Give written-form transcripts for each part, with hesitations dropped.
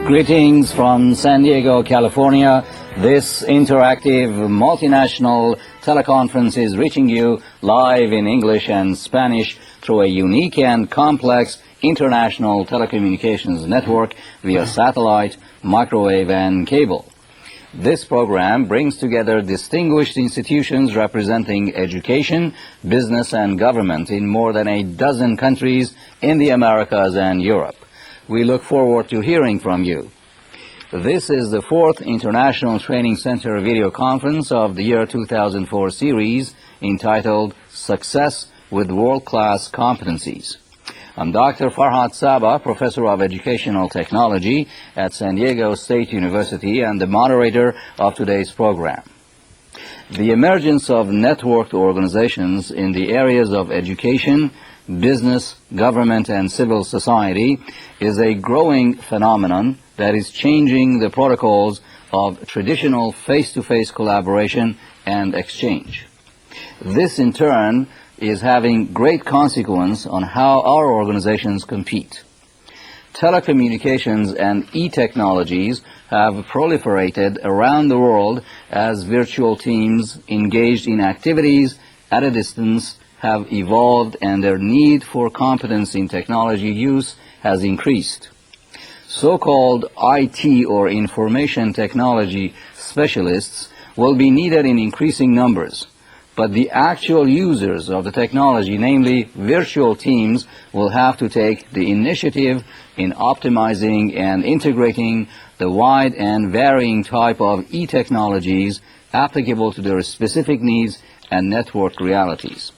Greetings from San Diego, California. This interactive multinational teleconference is reaching you live in English and Spanish through a unique and complex international telecommunications network via satellite, microwave, and cable. This program brings together distinguished institutions representing education, business, and government in more than a dozen countries in the Americas and Europe. We look forward to hearing from you. This is the fourth International Training Center video conference of the year 2004 series entitled Success with World-Class Competencies. I'm Dr. Farhad Saba, Professor of Educational Technology at San Diego State University and the moderator of today's program. The emergence of networked organizations in the areas of education, business, government, and civil society is a growing phenomenon that is changing the protocols of traditional face-to-face collaboration and exchange. This, in turn, is having great consequence on how our organizations compete. Telecommunications and etechnologies have proliferated around the world as virtual teams engaged in activities at a distance have evolved and their need for competence in technology use has increased. So-called IT or information technology specialists will be needed in increasing numbers, but the actual users of the technology, namely virtual teams, will have to take the initiative in optimizing and integrating the wide and varying type of e-technologies applicable to their specific needs and network realities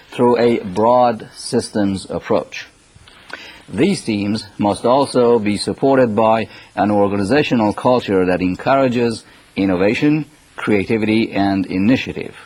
through a broad systems approach. These teams must also be supported by an organizational culture that encourages innovation, creativity, and initiative.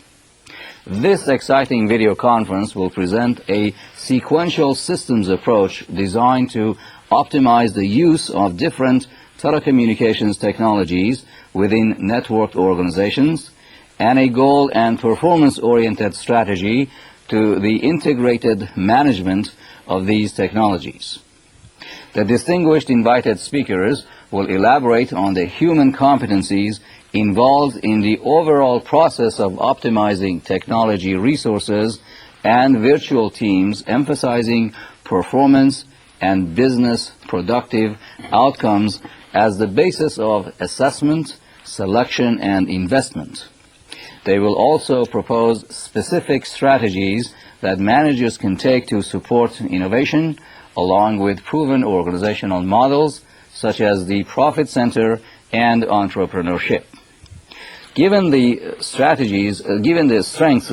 This exciting video conference will present a sequential systems approach designed to optimize the use of different telecommunications technologies within networked organizations and a goal and performance-oriented strategy to the integrated management of these technologies. The distinguished invited speakers will elaborate on the human competencies involved in the overall process of optimizing technology resources and virtual teams, emphasizing performance and business productive outcomes as the basis of assessment, selection, and investment. They will also propose specific strategies that managers can take to support innovation, along with proven organizational models such as the profit center and entrepreneurship. Given the strengths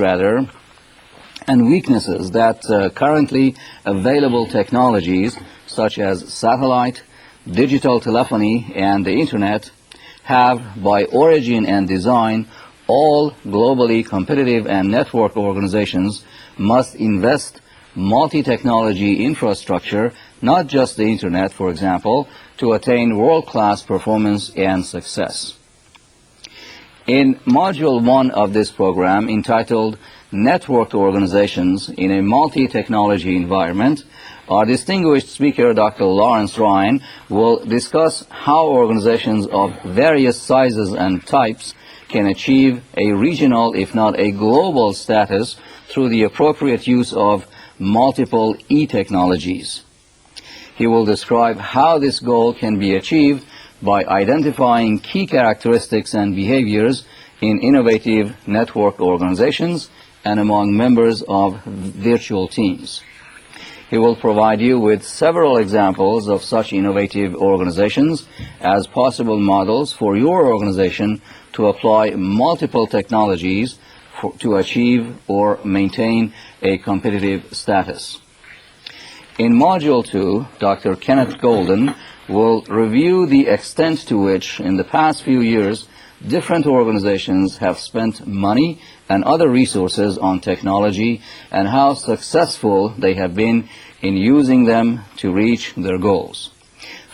and weaknesses that currently available technologies such as satellite, digital telephony, and the internet have by origin and design, all globally competitive and network organizations must invest multi-technology infrastructure, not just the internet, for example, to attain world-class performance and success. In Module 1 of this program, entitled Networked Organizations in a Multi-Technology Environment, our distinguished speaker, Dr. Lawrence Rhyne, will discuss how organizations of various sizes and types can achieve a regional, if not a global status through the appropriate use of multiple e-technologies. He will describe how this goal can be achieved by identifying key characteristics and behaviors in innovative network organizations and among members of virtual teams. He will provide you with several examples of such innovative organizations as possible models for your organization to apply multiple technologies to achieve or maintain a competitive status. In Module 2, Dr. Kenneth will review the extent to which, in the past few years, different organizations have spent money and other resources on technology and how successful they have been in using them to reach their goals.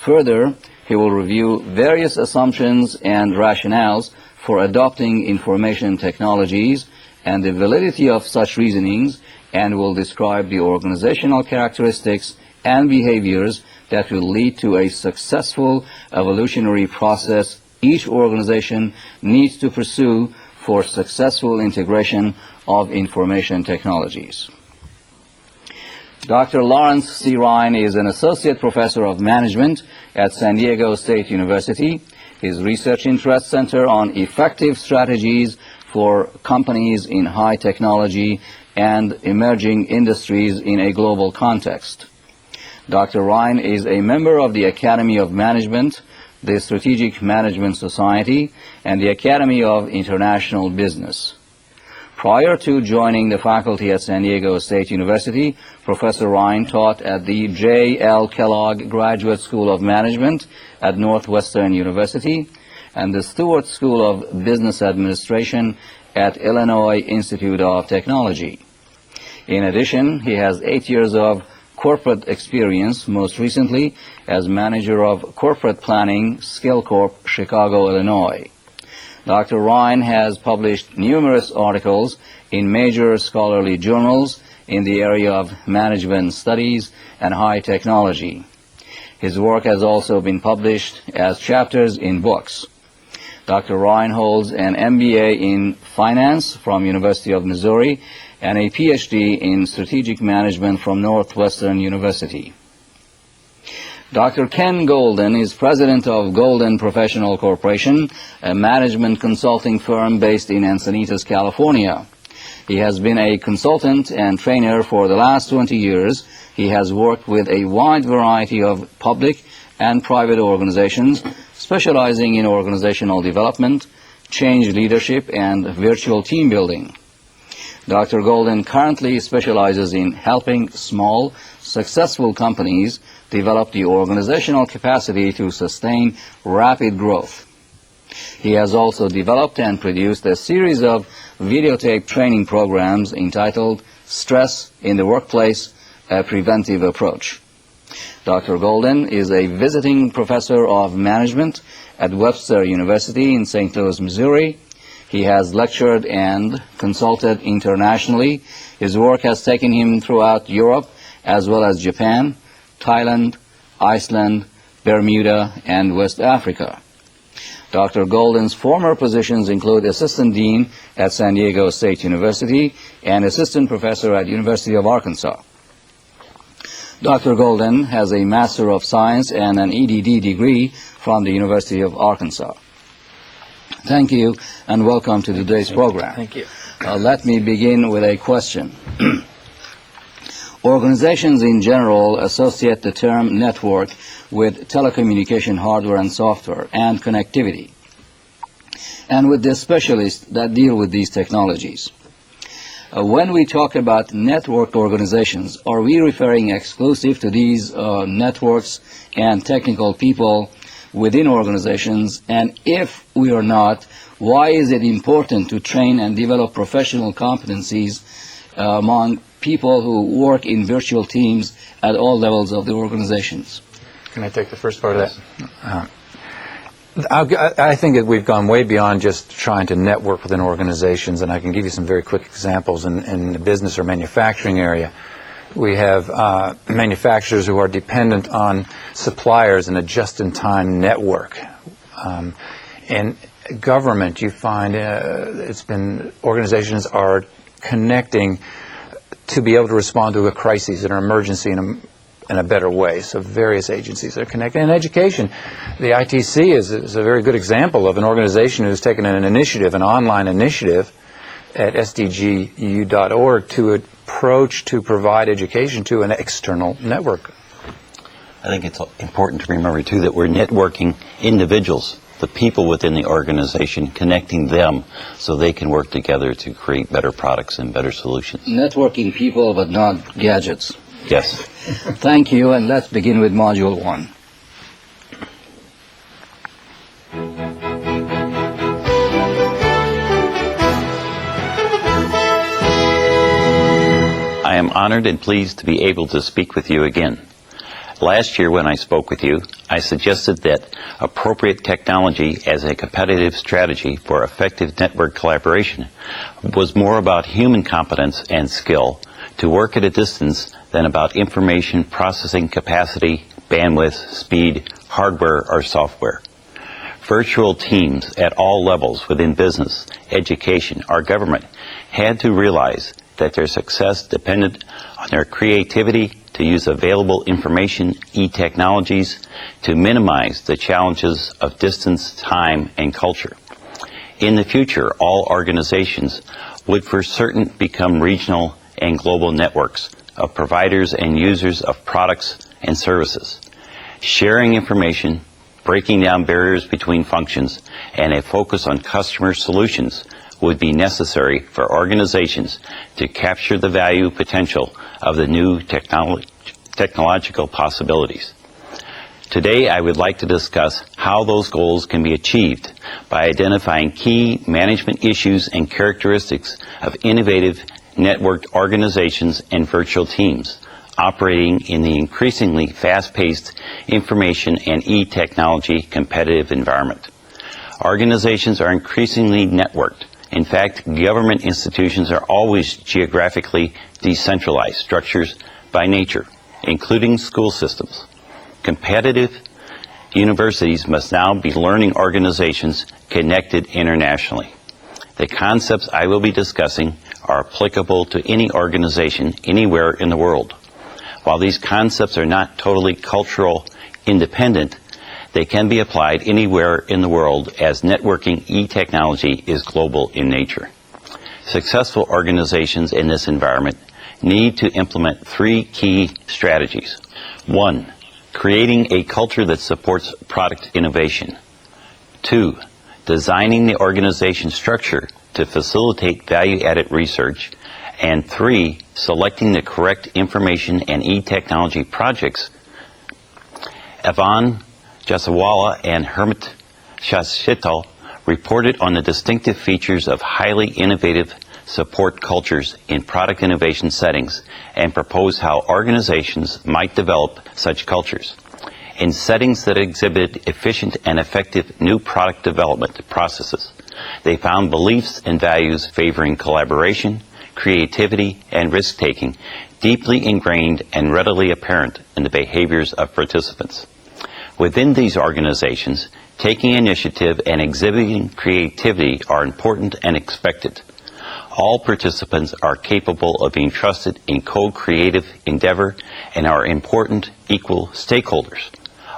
Further, he will review various assumptions and rationales for adopting information technologies and the validity of such reasonings, and will describe the organizational characteristics and behaviors that will lead to a successful evolutionary process each organization needs to pursue for successful integration of information technologies. Dr. Lawrence C. Rhyne is an associate professor of management at San Diego State University. His research interests center on effective strategies for companies in high technology and emerging industries in a global context. Dr. Rhyne is a member of the Academy of Management, the Strategic Management Society, and the Academy of International Business. Prior to joining the faculty at San Diego State University, Professor Rhyne taught at the J. L. Kellogg Graduate School of Management at Northwestern University and the Stewart School of Business Administration at Illinois Institute of Technology. In addition, he has 8 years of corporate experience, most recently as manager of corporate planning, SkillCorp, Chicago, Illinois. Dr. Rhyne has published numerous articles in major scholarly journals in the area of management studies and high technology. His work has also been published as chapters in books. Dr. Rhyne holds an MBA in finance from University of Missouri and a Ph.D. in strategic management from Northwestern University. Dr. Ken Golden is president of Golden Professional Corporation, a management consulting firm based in Encinitas, California. He has been a consultant and trainer for the last 20 years. He has worked with a wide variety of public and private organizations, specializing in organizational development, change leadership, and virtual team building. Dr. Golden currently specializes in helping small, successful companies develop the organizational capacity to sustain rapid growth. He has also developed and produced a series of videotape training programs entitled Stress in the Workplace, a Preventive Approach. Dr. Golden is a visiting professor of management at Webster University in St. Louis, Missouri. He has lectured and consulted internationally. His work has taken him throughout Europe as well as Japan, Thailand, Iceland, Bermuda, and West Africa. Dr. Golden's former positions include Assistant Dean at San Diego State University and Assistant Professor at University of Arkansas. Dr. Golden has a Master of Science and an EDD degree from the University of Arkansas. Thank you and welcome to today's program. Thank you. Let me begin with a question. Organizations in general associate the term network with telecommunication hardware and software and connectivity, and with the specialists that deal with these technologies. When we talk about networked organizations, are we referring exclusive to these networks and technical people within organizations? And if we are not, why is it important to train and develop professional competencies among people who work in virtual teams at all levels of the organizations? Can I take the first part of that? I think that we've gone way beyond just trying to network within organizations, and I can give you some very quick examples in the business or manufacturing area. We have manufacturers who are dependent on suppliers in a just-in-time network. In government, you find organizations are connecting to be able to respond to a crisis, an emergency in a better way. So various agencies are connected. In education, the ITC is a very good example of an organization who's taken an initiative, an online initiative at sdgu.org to provide education to an external network. I think it's important to remember, too, that we're networking individuals, the people within the organization, connecting them so they can work together to create better products and better solutions. Networking people, but not gadgets. Yes. Thank you, and let's begin with Module 1. I am honored and pleased to be able to speak with you again. Last year when I spoke with you, I suggested that appropriate technology as a competitive strategy for effective network collaboration was more about human competence and skill to work at a distance than about information processing capacity, bandwidth, speed, hardware, or software. Virtual teams at all levels within business, education, or government had to realize that their success depended on their creativity to use available information, e-technologies, to minimize the challenges of distance, time, and culture. In the future, all organizations would for certain become regional and global networks of providers and users of products and services. Sharing information, breaking down barriers between functions, and a focus on customer solutions would be necessary for organizations to capture the value potential of the new technological possibilities. Today, I would like to discuss how those goals can be achieved by identifying key management issues and characteristics of innovative networked organizations and virtual teams operating in the increasingly fast-paced information and e-technology competitive environment. Organizations are increasingly networked. In fact, government institutions are always geographically decentralized structures by nature, including school systems. Competitive universities must now be learning organizations connected internationally. The concepts I will be discussing are applicable to any organization anywhere in the world. While these concepts are not totally cultural independent, they can be applied anywhere in the world as networking e-technology is global in nature. Successful organizations in this environment need to implement three key strategies. 1. Creating a culture that supports product innovation. 2. Designing the organization structure to facilitate value-added research. And 3. Selecting the correct information and e-technology projects. Ivan Jasawala and Hermit Shashito reported on the distinctive features of highly innovative support cultures in product innovation settings and proposed how organizations might develop such cultures. In settings that exhibit efficient and effective new product development processes, they found beliefs and values favoring collaboration, creativity, and risk-taking deeply ingrained and readily apparent in the behaviors of participants. Within these organizations, taking initiative and exhibiting creativity are important and expected. All participants are capable of being trusted in co-creative endeavor and are important equal stakeholders.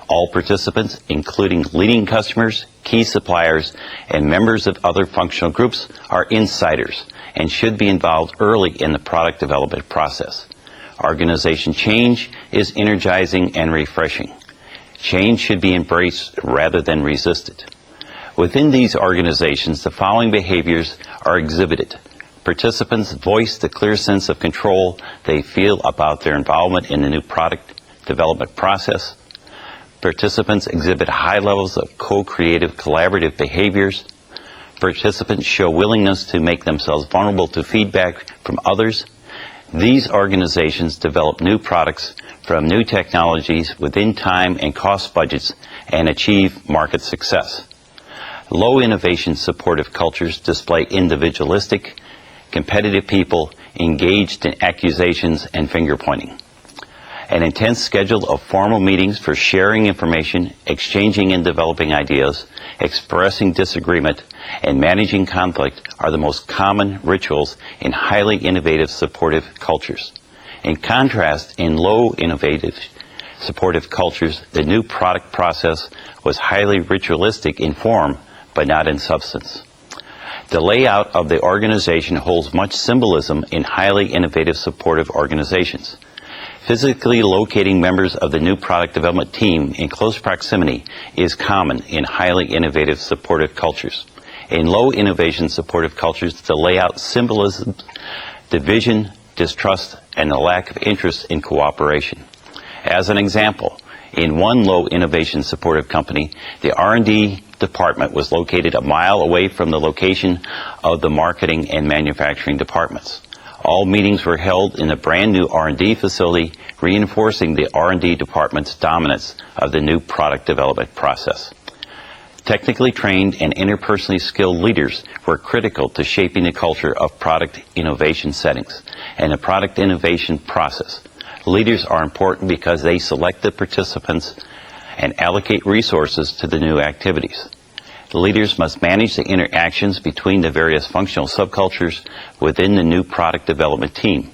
All participants, including leading customers, key suppliers, and members of other functional groups, are insiders and should be involved early in the product development process. Organization change is energizing and refreshing. Change should be embraced rather than resisted. Within these organizations, the following behaviors are exhibited. Participants voice the clear sense of control they feel about their involvement in the new product development process. Participants exhibit high levels of co-creative collaborative behaviors. Participants show willingness to make themselves vulnerable to feedback from others. These organizations develop new products from new technologies within time and cost budgets and achieve market success. Low innovation supportive cultures display individualistic, competitive people engaged in accusations and finger-pointing. An intense schedule of formal meetings for sharing information, exchanging and developing ideas, expressing disagreement, and managing conflict are the most common rituals in highly innovative supportive cultures. In contrast, in low innovative supportive cultures, the new product process was highly ritualistic in form, but not in substance. The layout of the organization holds much symbolism in highly innovative supportive organizations. Physically locating members of the new product development team in close proximity is common in highly innovative supportive cultures. In low innovation supportive cultures, the layout symbolizes division, distrust, and the lack of interest in cooperation. As an example, in one low innovation supportive company, the R&D department was located a mile away from the location of the marketing and manufacturing departments. All meetings were held in a brand new R&D facility, reinforcing the R&D department's dominance of the new product development process. Technically trained and interpersonally skilled leaders were critical to shaping the culture of product innovation settings and the product innovation process. Leaders are important because they select the participants and allocate resources to the new activities. Leaders must manage the interactions between the various functional subcultures within the new product development team.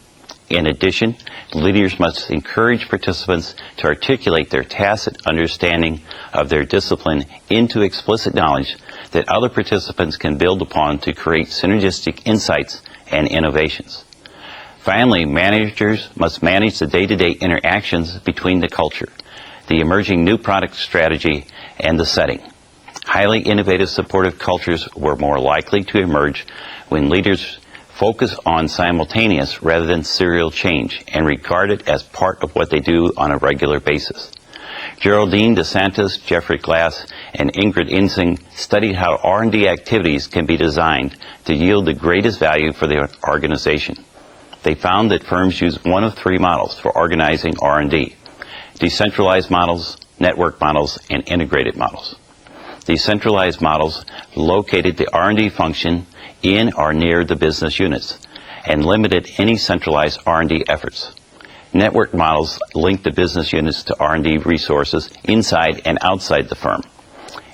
In addition, leaders must encourage participants to articulate their tacit understanding of their discipline into explicit knowledge that other participants can build upon to create synergistic insights and innovations. Finally, managers must manage the day-to-day interactions between the culture, the emerging new product strategy, and the setting. Highly innovative supportive cultures were more likely to emerge when leaders focus on simultaneous rather than serial change and regard it as part of what they do on a regular basis. Geraldine DeSantis, Jeffrey Glass, and Ingrid Insing studied how R&D activities can be designed to yield the greatest value for the organization. They found that firms use one of three models for organizing R&D: decentralized models, network models, and integrated models. Decentralized models located the R&D function in or near the business units and limited any centralized R&D efforts. Network models linked the business units to R&D resources inside and outside the firm.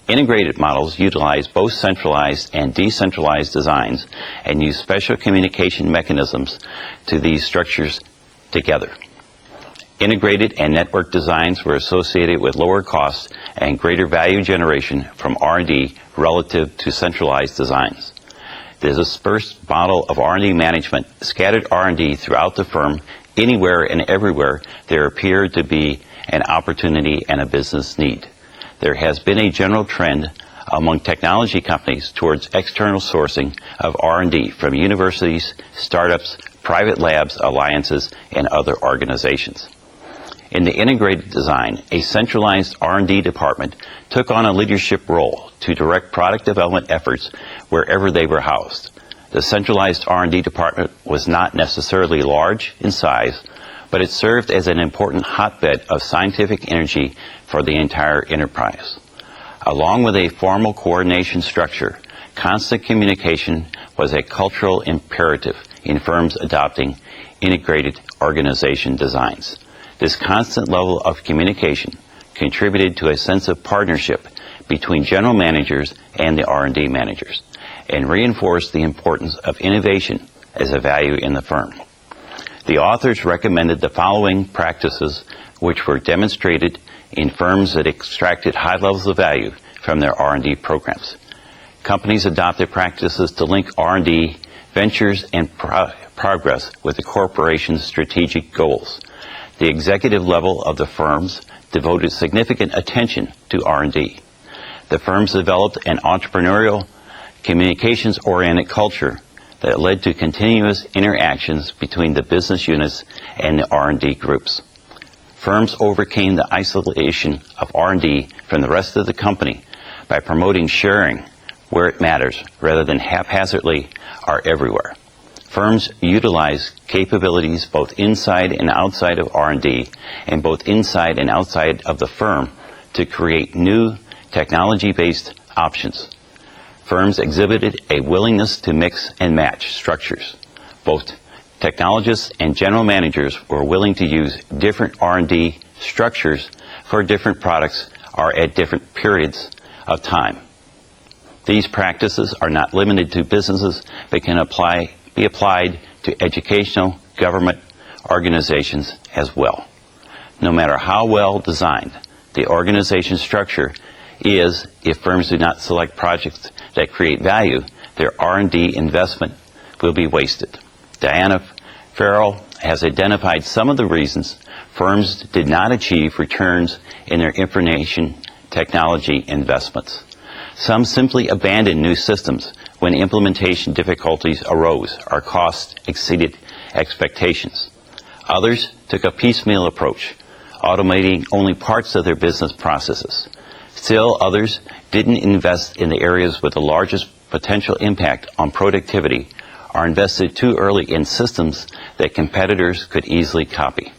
Integrated models utilize both centralized and decentralized designs and use special communication mechanisms to these structures together. Integrated and network designs were associated with lower costs and greater value generation from R&D relative to centralized designs. The dispersed model of R&D management scattered R&D throughout the firm. Anywhere and everywhere there appeared to be an opportunity and a business need. There has been a general trend among technology companies towards external sourcing of R&D from universities, startups, private labs, alliances, and other organizations. In the integrated design, a centralized R&D department took on a leadership role to direct product development efforts wherever they were housed. The centralized R&D department was not necessarily large in size, but it served as an important hotbed of scientific energy for the entire enterprise. Along with a formal coordination structure, constant communication was a cultural imperative in firms adopting integrated organization designs. This constant level of communication contributed to a sense of partnership between general managers and the R&D managers, and reinforced the importance of innovation as a value in the firm. The authors recommended the following practices, which were demonstrated in firms that extracted high levels of value from their R&D programs. Companies adopted practices to link R&D ventures and progress with the corporation's strategic goals. The executive level of the firms devoted significant attention to R&D. The firms developed an entrepreneurial, communications-oriented culture that led to continuous interactions between the business units and the R&D groups. Firms overcame the isolation of R&D from the rest of the company by promoting sharing where it matters rather than haphazardly or everywhere. Firms utilize capabilities both inside and outside of R&D and both inside and outside of the firm to create new technology-based options. Firms exhibited a willingness to mix and match structures. Both technologists and general managers were willing to use different R&D structures for different products or at different periods of time. These practices are not limited to businesses, but can be applied to educational, government organizations as well. No matter how well designed the organization structure is, if firms do not select projects that create value, their R&D investment will be wasted. Diana Farrell has identified some of the reasons firms did not achieve returns in their information technology investments. Some simply abandoned new systems when implementation difficulties arose or costs exceeded expectations. Others took a piecemeal approach, automating only parts of their business processes. Still others didn't invest in the areas with the largest potential impact on productivity or invested too early in systems that competitors could easily copy.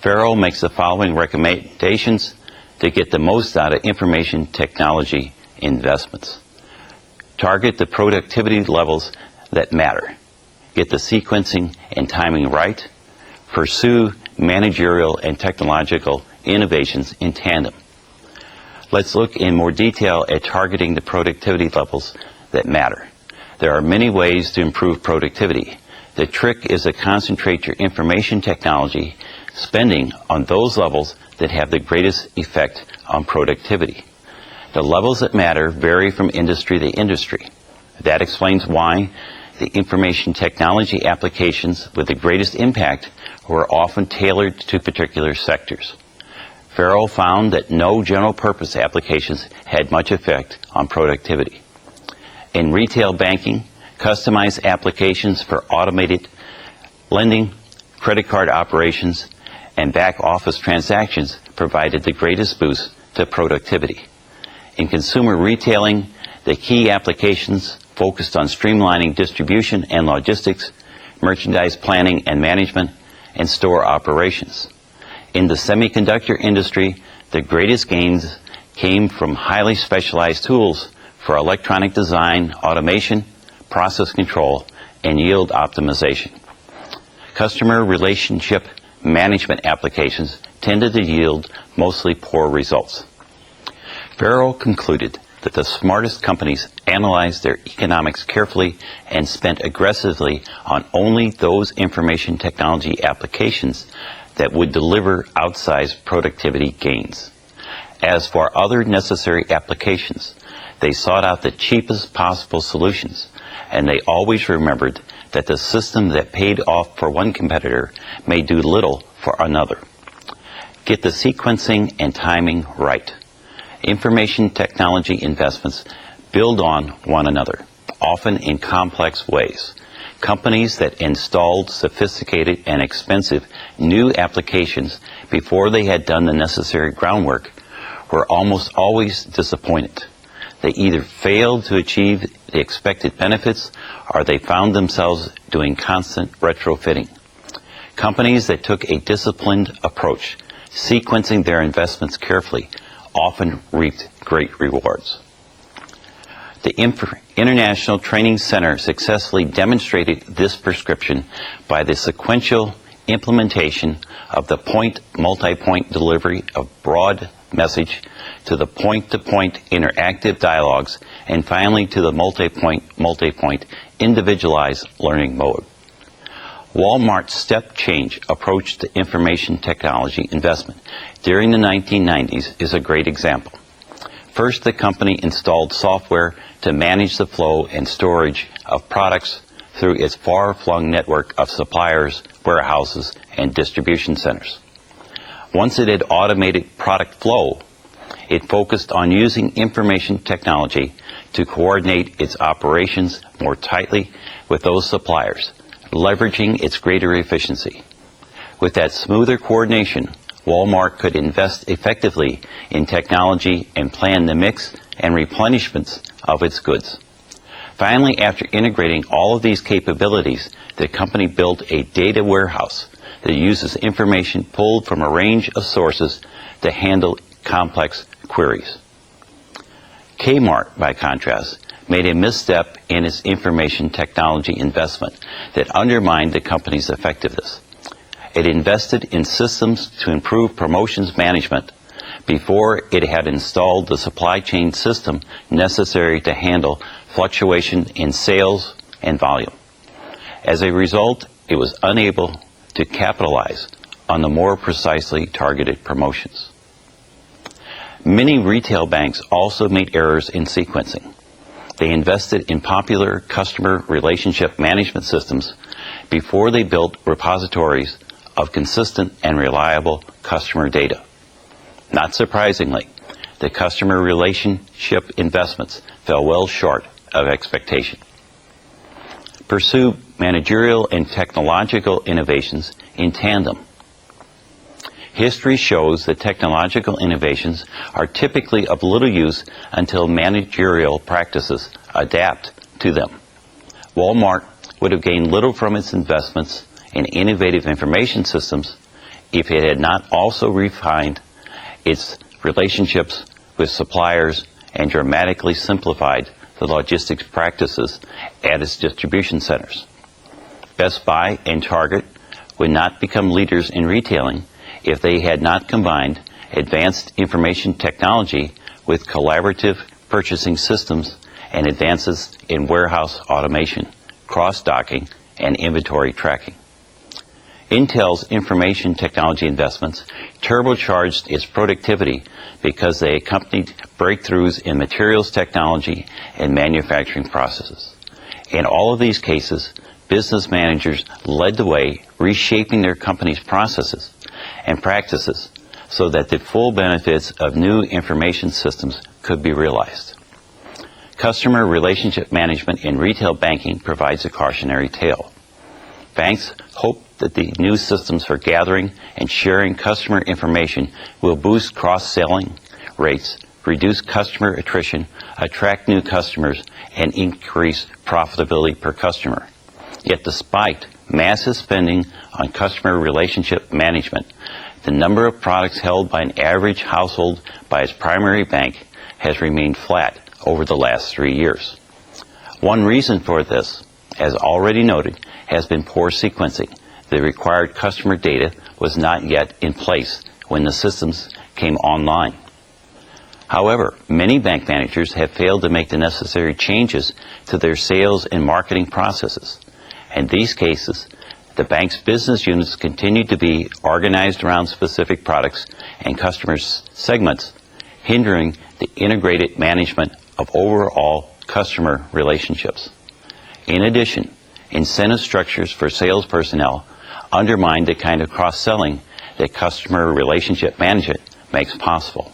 Farrell makes the following recommendations to get the most out of information technology investments. Target the productivity levels that matter. Get the sequencing and timing right. Pursue managerial and technological innovations in tandem. Let's look in more detail at targeting the productivity levels that matter. There are many ways to improve productivity. The trick is to concentrate your information technology spending on those levels that have the greatest effect on productivity. The levels that matter vary from industry to industry. That explains why the information technology applications with the greatest impact were often tailored to particular sectors. Farrell found that no general-purpose applications had much effect on productivity. In retail banking, customized applications for automated lending, credit card operations, and back-office transactions provided the greatest boost to productivity. In consumer retailing, the key applications focused on streamlining distribution and logistics, merchandise planning and management, and store operations. In the semiconductor industry, the greatest gains came from highly specialized tools for electronic design, automation, process control, and yield optimization. Customer relationship management applications tended to yield mostly poor results. Farrell concluded that the smartest companies analyzed their economics carefully and spent aggressively on only those information technology applications that would deliver outsized productivity gains. As for other necessary applications, they sought out the cheapest possible solutions, and they always remembered that the system that paid off for one competitor may do little for another. Get the sequencing and timing right. Information technology investments build on one another, often in complex ways. Companies that installed sophisticated and expensive new applications before they had done the necessary groundwork were almost always disappointed. They either failed to achieve the expected benefits or they found themselves doing constant retrofitting. Companies that took a disciplined approach, sequencing their investments carefully, often reaped great rewards. The International Training Center successfully demonstrated this prescription by the sequential implementation of the point-multi-point delivery of broad message to the point-to-point interactive dialogues, and finally to the multi-point individualized learning mode. Walmart's step change approach to information technology investment during the 1990s is a great example. First, the company installed software to manage the flow and storage of products through its far-flung network of suppliers, warehouses, and distribution centers. Once it had automated product flow, it focused on using information technology to coordinate its operations more tightly with those suppliers, leveraging its greater efficiency. With that smoother coordination, Walmart could invest effectively in technology and plan the mix and replenishments of its goods. Finally, after integrating all of these capabilities, the company built a data warehouse that uses information pulled from a range of sources to handle complex queries. Kmart, by contrast, made a misstep in its information technology investment that undermined the company's effectiveness. It invested in systems to improve promotions management before it had installed the supply chain system necessary to handle fluctuation in sales and volume. As a result, it was unable to capitalize on the more precisely targeted promotions. Many retail banks also made errors in sequencing. They invested in popular customer relationship management systems before they built repositories of consistent and reliable customer data. Not surprisingly, the customer relationship investments fell well short of expectation. Pursue managerial and technological innovations in tandem. History shows that technological innovations are typically of little use until managerial practices adapt to them. Walmart would have gained little from its investments in innovative information systems if it had not also refined its relationships with suppliers and dramatically simplified the logistics practices at its distribution centers. Best Buy and Target would not become leaders in retailing if they had not combined advanced information technology with collaborative purchasing systems and advances in warehouse automation, cross-docking, and inventory tracking. Intel's information technology investments turbocharged its productivity because they accompanied breakthroughs in materials technology and manufacturing processes. In all of these cases, business managers led the way, reshaping their company's processes and practices so that the full benefits of new information systems could be realized. Customer relationship management in retail banking provides a cautionary tale. Banks hope that the new systems for gathering and sharing customer information will boost cross-selling rates, reduce customer attrition, attract new customers, and increase profitability per customer. Yet despite massive spending on customer relationship management, the number of products held by an average household by its primary bank has remained flat over the last 3 years. One reason for this, as already noted, has been poor sequencing. The required customer data was not yet in place when the systems came online. However, many bank managers have failed to make the necessary changes to their sales and marketing processes. In these cases, the bank's business units continue to be organized around specific products and customer segments, hindering the integrated management of overall customer relationships. In addition, incentive structures for sales personnel undermine the kind of cross-selling that customer relationship management makes possible.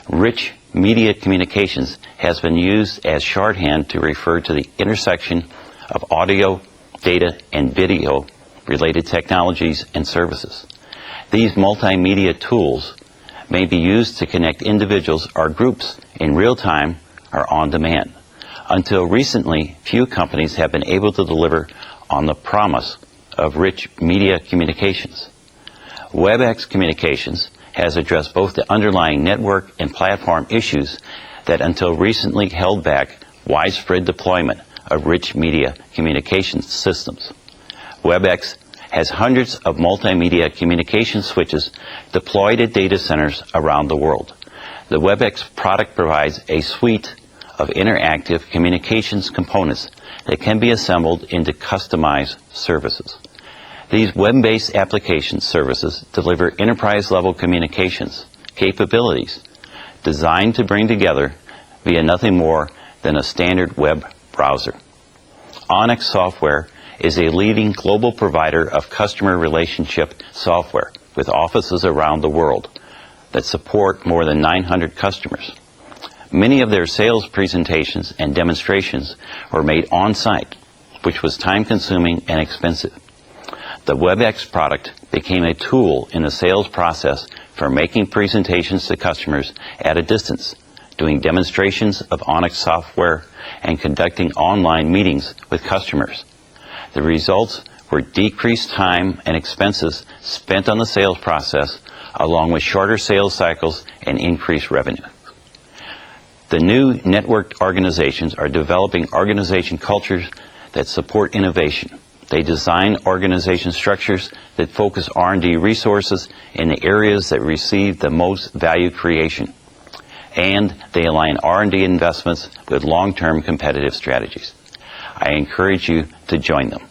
Rich media communications has been used as shorthand to refer to the intersection of audio, data, and video related technologies and services. These multimedia tools may be used to connect individuals or groups in real time or on demand. Until recently, few companies have been able to deliver on the promise of rich media communications. WebEx Communications has addressed both the underlying network and platform issues that until recently held back widespread deployment of rich media communications systems. WebEx has hundreds of multimedia communication switches deployed at data centers around the world. The WebEx product provides a suite of interactive communications components that can be assembled into customized services. These web-based application services deliver enterprise-level communications capabilities designed to bring together via nothing more than a standard web browser. Onyx Software is a leading global provider of customer relationship software with offices around the world that support more than 900 customers. Many of their sales presentations and demonstrations were made on-site, which was time-consuming and expensive. The WebEx product became a tool in the sales process for making presentations to customers at a distance, doing demonstrations of Onyx software, and conducting online meetings with customers. The results were decreased time and expenses spent on the sales process, along with shorter sales cycles and increased revenue. The new networked organizations are developing organization cultures that support innovation. They design organization structures that focus R&D resources in the areas that receive the most value creation. And they align R&D investments with long-term competitive strategies. I encourage you to join them.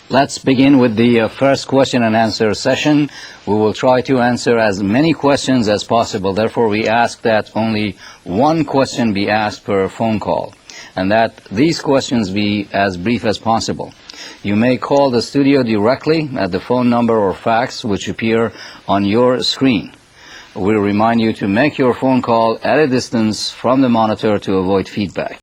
Let's begin with the first question and answer session. We will try to answer as many questions as possible. Therefore, we ask that only one question be asked per phone call, and that these questions be as brief as possible. You may call the studio directly at the phone number or fax which appear on your screen. We'll remind you to make your phone call at a distance from the monitor to avoid feedback.